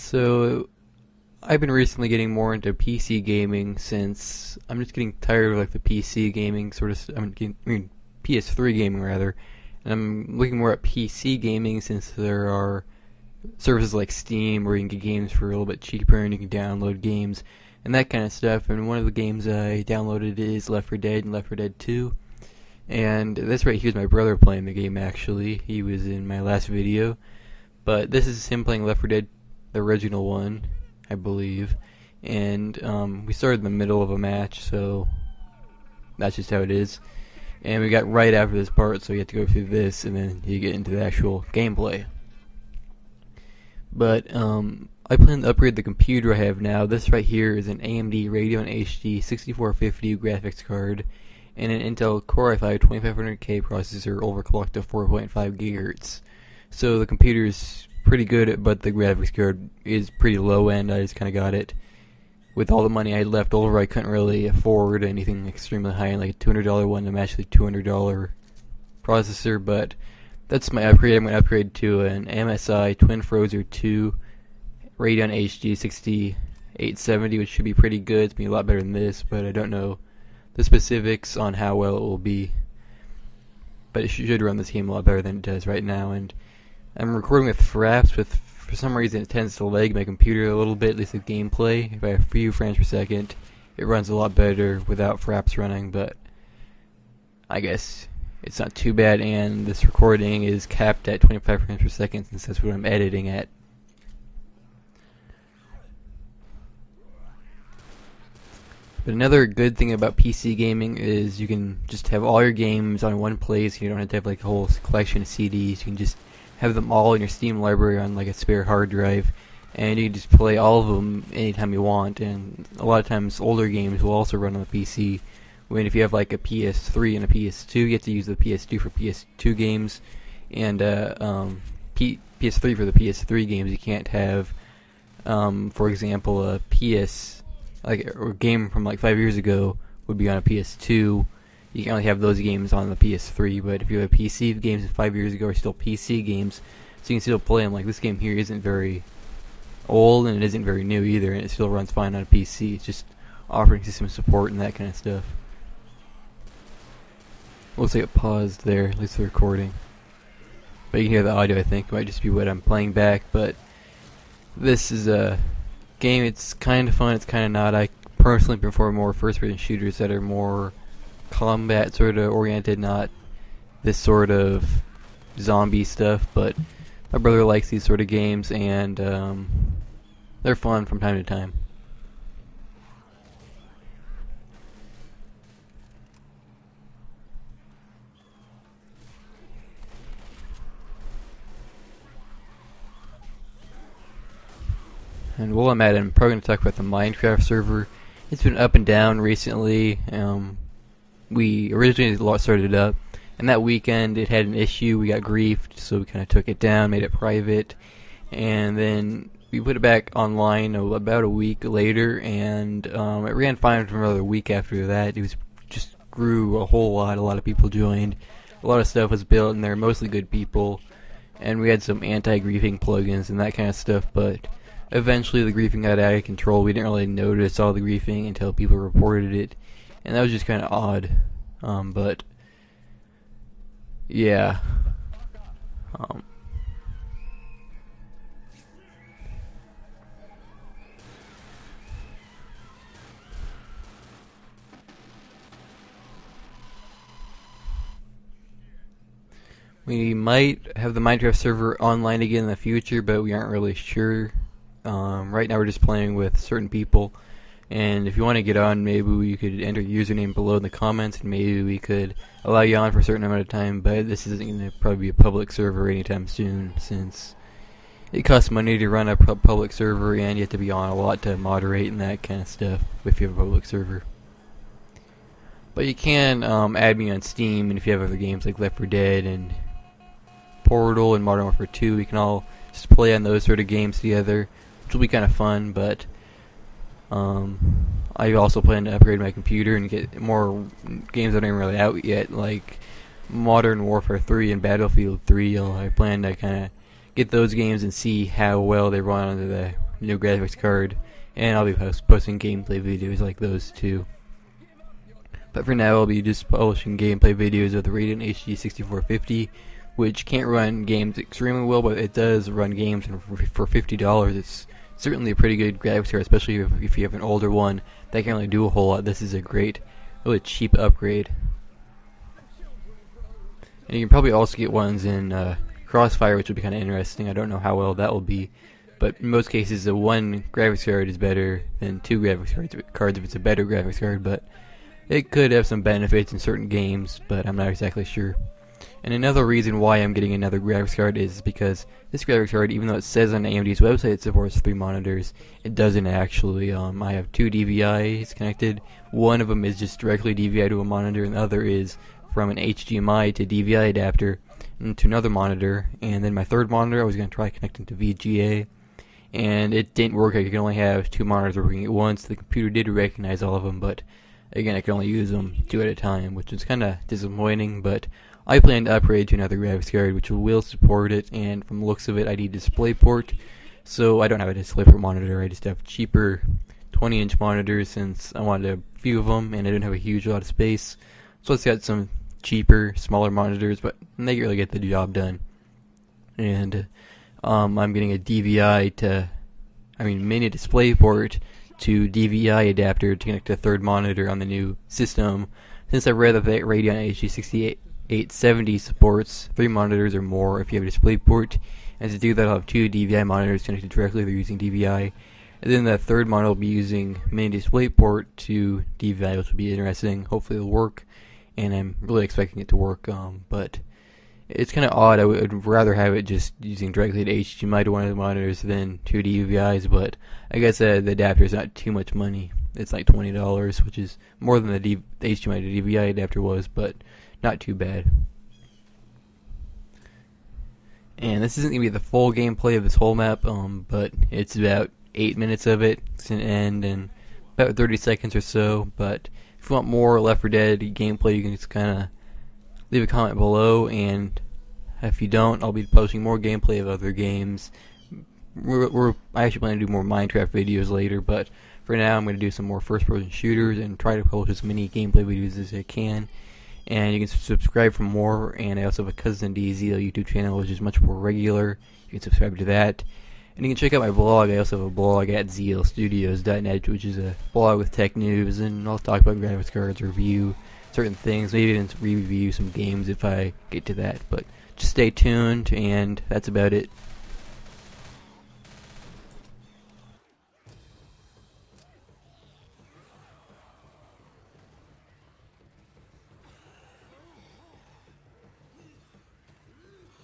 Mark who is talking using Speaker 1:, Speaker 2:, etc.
Speaker 1: So, I've been recently getting more into PC gaming since I'm just getting tired of like the PC gaming sort of. PS3 gaming rather, and I'm looking more at PC gaming since there are services like Steam where you can get games for a little bit cheaper and you can download games and that kind of stuff. And one of the games I downloaded is Left 4 Dead and Left 4 Dead 2. And this right here is my brother playing the game actually. He was in my last video. But this is him playing Left 4 Dead, the original one, I believe. And we started in the middle of a match, so that's just how it is. And we got right after this part, so you have to go through this, and then you get into the actual gameplay. But I plan to upgrade the computer I have now. This right here is an AMD Radeon HD 6450 graphics card, and an Intel Core i5 2500K processor overclocked to 4.5 GHz. So the computer is pretty good, but the graphics card is pretty low end. I just kind of got it with all the money I had left over. I couldn't really afford anything extremely high, like a $200 one to match the $200 processor, but that's my upgrade. I'm going to upgrade to an MSI Twin Frozer 2 Radeon HD 6870, which should be pretty good. It's going to be a lot better than this, but I don't know the specifics on how well it will be. But it should run this game a lot better than it does right now. And I'm recording with fraps. For some reason it tends to lag my computer a little bit, at least the gameplay. If I have a few frames per second, it runs a lot better without fraps running, but I guess it's not too bad. And this recording is capped at 25 frames per second since that's what I'm editing at. But another good thing about PC gaming is you can just have all your games on one place. You don't have to have like a whole collection of CDs. You can just have them all in your Steam library on like a spare hard drive, and you can just play all of them anytime you want. And a lot of times older games will also run on the PC. When if you have like a PS3 and a PS2, you have to use the PS2 for PS2 games, and PS3 for the PS3 games. You can't have, for example, a a game from like 5 years ago would be on a PS2. You can only have those games on the PS3, but if you have PC games from 5 years ago are still PC games, so you can still play them. Like this game here isn't very old and it isn't very new either, and it still runs fine on a PC. It's just operating system support and that kind of stuff. Looks like it paused there, at least the recording. But you can hear the audio, I think. It might just be what I'm playing back, but this is a game. It's kind of fun, it's kind of not. I personally prefer more first-person shooters that are more combat sort of oriented, not this sort of zombie stuff, but my brother likes these sort of games, and they're fun from time to time. And while I'm at it, I'm probably going to talk about the Minecraft server. It's been up and down recently. We originally started it up, and that weekend it had an issue. We got griefed, so we kind of took it down, made it private, and then we put it back online about a week later, and it ran fine for another week after that. It was just grew a whole lot. A lot of people joined. A lot of stuff was built, and they're mostly good people. And we had some anti-griefing plugins and that kind of stuff, but eventually the griefing got out of control. We didn't really notice all the griefing until people reported it, and that was just kind of odd. But yeah. We might have the Minecraft server online again in the future, but we aren't really sure. Right now we're just playing with certain people, and if you want to get on, maybe you could enter your username below in the comments, and maybe we could allow you on for a certain amount of time, but this isn't going to probably be a public server anytime soon, since it costs money to run a public server, and you have to be on a lot to moderate and that kind of stuff if you have a public server. But you can add me on Steam, and if you have other games like Left 4 Dead and Portal and Modern Warfare 2, we can all just play on those sort of games together, which will be kind of fun. But I also plan to upgrade my computer and get more games that aren't really out yet, like Modern Warfare 3 and Battlefield 3. I plan to kind of get those games and see how well they run on the new graphics card, and I'll be posting gameplay videos like those too. But for now, I'll be just publishing gameplay videos of the Radeon HD 6450, which can't run games extremely well, but it does run games for $50. It's certainly a pretty good graphics card, especially if you have an older one that can't really do a whole lot. This is a great, really cheap upgrade. And you can probably also get ones in Crossfire, which will be kind of interesting. I don't know how well that will be, but in most cases, the one graphics card is better than two graphics cards if it's a better graphics card, but it could have some benefits in certain games, but I'm not exactly sure. And another reason why I'm getting another graphics card is because this graphics card, even though it says on AMD's website it supports 3 monitors, it doesn't actually. I have 2 DVIs connected. One of them is just directly DVI to a monitor, and the other is from an HDMI to DVI adapter into another monitor. And then my third monitor, I was going to try connecting to VGA, and it didn't work. I could only have 2 monitors working at once. The computer did recognize all of them, but again, I can only use them 2 at a time, which is kind of disappointing, but I plan to upgrade to another graphics card which will support it, and from the looks of it, I need DisplayPort, so I don't have a DisplayPort monitor. I just have cheaper 20-inch monitors since I wanted a few of them, and I didn't have a huge lot of space, so it's got some cheaper, smaller monitors, but they really get the job done. And I'm getting a mini DisplayPort to DVI adapter to connect to a third monitor on the new system, since I read that the Radeon HD 6870 supports 3 monitors or more if you have a DisplayPort, and to do that I'll have 2 DVI monitors connected directly through using DVI, and then the third monitor will be using mini DisplayPort to DVI, which will be interesting. Hopefully it'll work, and I'm really expecting it to work, but it's kind of odd. I would rather have it just using directly to HDMI to one of the monitors than 2 DVIs, but I guess the adapter is not too much money. It's like $20, which is more than the HDMI to DVI adapter was, but not too bad. And this isn't going to be the full gameplay of this whole map, but it's about 8 minutes of it. It's going to end in about 30 seconds or so, but if you want more Left 4 Dead gameplay, you can just kind of leave a comment below, and if you don't, I'll be posting more gameplay of other games. I actually plan to do more Minecraft videos later, but for now I'm going to do some more first-person shooters and try to post as many gameplay videos as I can. And you can subscribe for more, and I also have a Cousin DZ YouTube channel which is much more regular. You can subscribe to that. And you can check out my blog. I also have a blog at zlstudios.net, which is a blog with tech news, and I'll talk about graphics cards, review certain things, maybe even review some games if I get to that. But just stay tuned, and that's about it.